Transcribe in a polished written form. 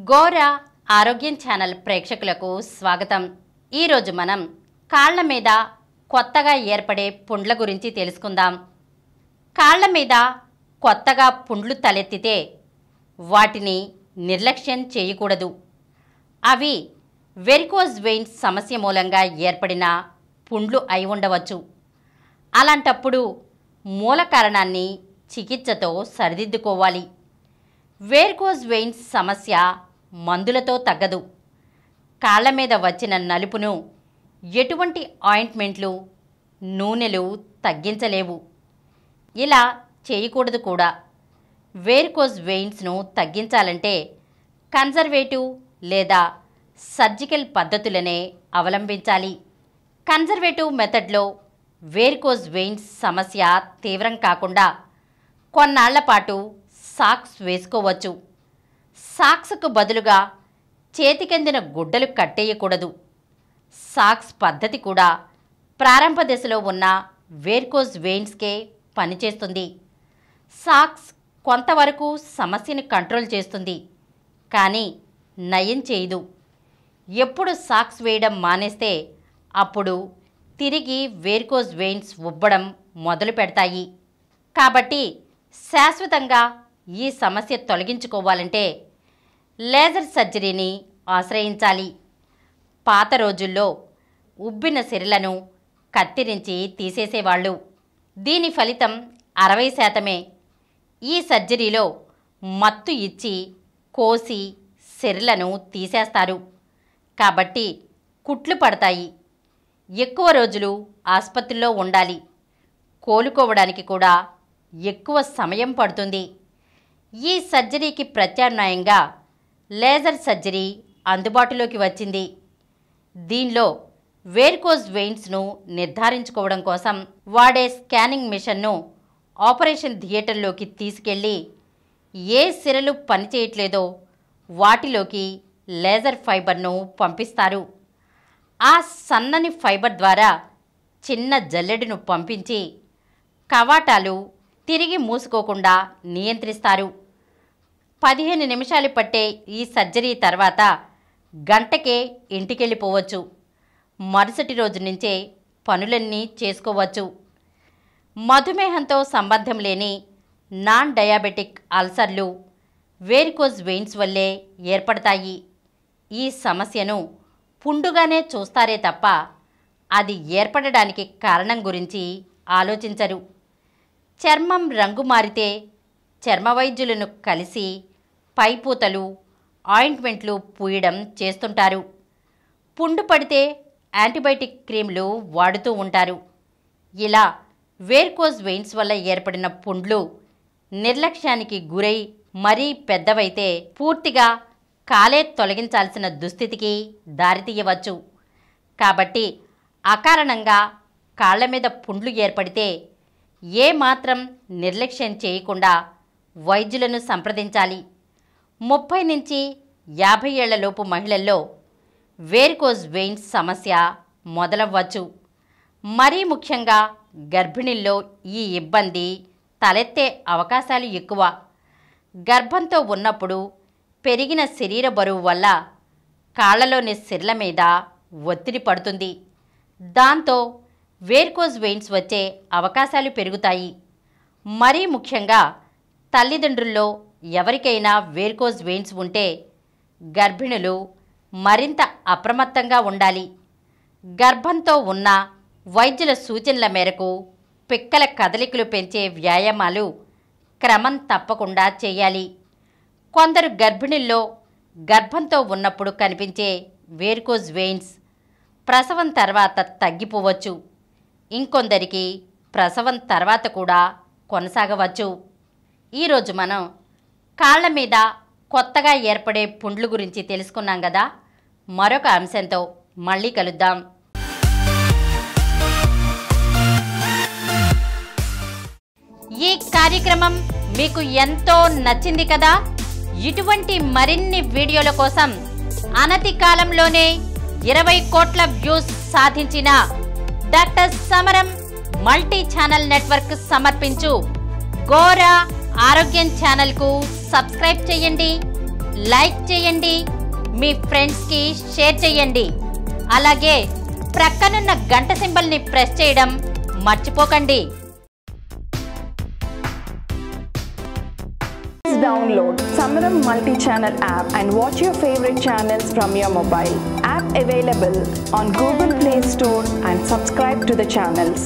గోరా ఆరోగ్యం ఛానల్ ప్రేక్షకులకు స్వాగతం. ఈ రోజు మనం కాళ్ళ మీద కొత్తగా ఏర్పడే పుండ్ల గురించి తెలుసుకుందాం. కాళ్ళ మీద కొత్తగా పుండ్లు తలెత్తితే వాటిని నిర్లక్ష్యం చేయకూడదు. అవి వెరికోజ్ వెయిన్స్ సమస్య మూలంగా ఏర్పడిన పుండ్లు అయి ఉండవచ్చు. అలాంటప్పుడు మూల కారణాన్ని చికిత్సతో సరిదిద్దుకోవాలి. వెరికోజ్ వెయిన్స్ సమస్య మందులతో తగ్గదు. కాళ్ళ మీద వచ్చిన నలుపును ఎటువంటి ఆయింట్మెంట్లు, నూనెలు తగ్గించలేవు. ఇలా చేయకూడదు కూడా. వెరికోజ్ వెయిన్స్ను తగ్గించాలంటే కన్జర్వేటివ్ లేదా సర్జికల్ పద్ధతులనే అవలంబించాలి. కన్జర్వేటివ్ మెథడ్లో వెరికోజ్ వెయిన్స్ సమస్య తీవ్రం కాకుండా కొన్నాళ్ల పాటు సాక్స్ వేసుకోవచ్చు. సాక్స్కు బదులుగా చేతికందిన గుడ్డలు కట్టేయకూడదు. సాక్స్ పద్ధతి కూడా ప్రారంభ దశలో ఉన్న వెరికోజ్ వెయిన్స్కే పనిచేస్తుంది. సాక్స్ కొంతవరకు సమస్యను కంట్రోల్ చేస్తుంది, కానీ నయం చేయదు. ఎప్పుడు సాక్స్ వేయడం మానేస్తే అప్పుడు తిరిగి వెరికోజ్ వెయిన్స్ ఉబ్బడం మొదలు పెడతాయి. కాబట్టి శాశ్వతంగా ఈ సమస్య తొలగించుకోవాలంటే లేజర్ సర్జరీని ఆశ్రయించాలి. పాత రోజుల్లో ఉబ్బిన సిరలను కత్తిరించి తీసేసేవాళ్ళు. దీని ఫలితం 60%. ఈ సర్జరీలో మత్తు ఇచ్చి కోసి సిరలను తీసేస్తారు. కాబట్టి కుట్లు పడతాయి. ఎక్కువ రోజులు ఆసుపత్రిలో ఉండాలి. కోలుకోవడానికి కూడా ఎక్కువ సమయం పడుతుంది. ఈ సర్జరీకి ప్రత్యామ్నాయంగా లేజర్ సర్జరీ అందుబాటులోకి వచ్చింది. దీనిలో వెరికోజ్ వెయిన్స్ను నిర్ధారించుకోవడం కోసం వాడే స్కానింగ్ మిషన్ను ఆపరేషన్ థియేటర్లోకి తీసుకెళ్ళి ఏ సిరలు పనిచేయట్లేదో వాటిలోకి లేజర్ ఫైబర్ను పంపిస్తారు. ఆ సన్నని ఫైబర్ ద్వారా చిన్న జల్లెడను పంపించి కవాటాలు తిరిగి మూసుకోకుండా నియంత్రిస్తారు. 15 నిమిషాలు పట్టే ఈ సర్జరీ తర్వాత గంటకే ఇంటికెళ్ళిపోవచ్చు. మరుసటి రోజు నుంచే పనులన్నీ చేసుకోవచ్చు. మధుమేహంతో సంబంధం లేని నాన్ డయాబెటిక్ అల్సర్లు వెరికోజ్ వెయిన్స్ వల్లే ఏర్పడతాయి. ఈ సమస్యను పుండుగానే చూస్తారే తప్ప అది ఏర్పడడానికి కారణం గురించి ఆలోచించరు. చర్మం రంగు మారితే చర్మ వైద్యులను కలిసి పైపూతలు, ఆయింట్మెంట్లు పూయడం చేస్తుంటారు. పుండు పడితే యాంటీబయాటిక్ క్రీమ్లు వాడుతూ ఉంటారు. ఇలా వెరికోజ్ వెయిన్స్ వల్ల ఏర్పడిన పుండ్లు నిర్లక్ష్యానికి గురై మరీ పెద్దవైతే పూర్తిగా కాలే తొలగించాల్సిన దుస్థితికి దారితీయవచ్చు. కాబట్టి అకారణంగా కాళ్ల మీద పుండ్లు ఏర్పడితే ఏమాత్రం నిర్లక్ష్యం చేయకుండా వైద్యులను సంప్రదించాలి. 30 నుంచి 50 ఏళ్లలోపు మహిళల్లో వెరికోజ్ వెయిన్స్ సమస్య మొదలవ్వచ్చు. మరీ ముఖ్యంగా గర్భిణీల్లో ఈ ఇబ్బంది తలెత్తే అవకాశాలు ఎక్కువ. గర్భంతో ఉన్నప్పుడు పెరిగిన శరీర బరువు వల్ల కాళ్లలోని సిర్ల మీద ఒత్తిడి పడుతుంది. దాంతో వెరికోజ్ వెయిన్స్ వచ్చే అవకాశాలు పెరుగుతాయి. మరీ ముఖ్యంగా తల్లిదండ్రుల్లో ఎవరికైనా వెరికోజ్ వెయిన్స్ ఉంటే గర్భిణులు మరింత అప్రమత్తంగా ఉండాలి. గర్భంతో ఉన్న వైద్యుల సూచనల మేరకు పిక్కల కదలికలు పెంచే వ్యాయామాలు క్రమం తప్పకుండా చేయాలి. కొందరు గర్భిణుల్లో గర్భంతో ఉన్నప్పుడు కనిపించే వెరికోజ్ వెయిన్స్ ప్రసవం తర్వాత తగ్గిపోవచ్చు. ఇంకొందరికి ప్రసవం తర్వాత కూడా కొనసాగవచ్చు. ఈరోజు మనం కాళ్ల మీద కొత్తగా ఏర్పడే పుండ్లు గురించి తెలుసుకున్నాం కదా. మరొక అంశంతో మళ్ళీ కలుద్దాం. ఈ కార్యక్రమం మీకు ఎంతో నచ్చింది కదా. ఇటువంటి మరిన్ని వీడియోల కోసం అనతి కాలంలోనే 20 కోట్ల వ్యూస్ సాధించిన డాక్టర్ సమరం మల్టీ ఛానల్ నెట్వర్క్ సమర్పించు గోరా ఆరోగ్యం ఛానల్కు సబ్స్క్రైబ్ చేయండి, లైక్ చేయండి, మీ ఫ్రెండ్స్కి షేర్ చేయండి. అలాగే ప్రక్కనున్న గంట సింబల్ని ప్రెస్ చేయడం మర్చిపోకండి. Download Samaram multi-channel app and watch your favorite channels from your mobile. App available on Google Play Store and subscribe to the channels.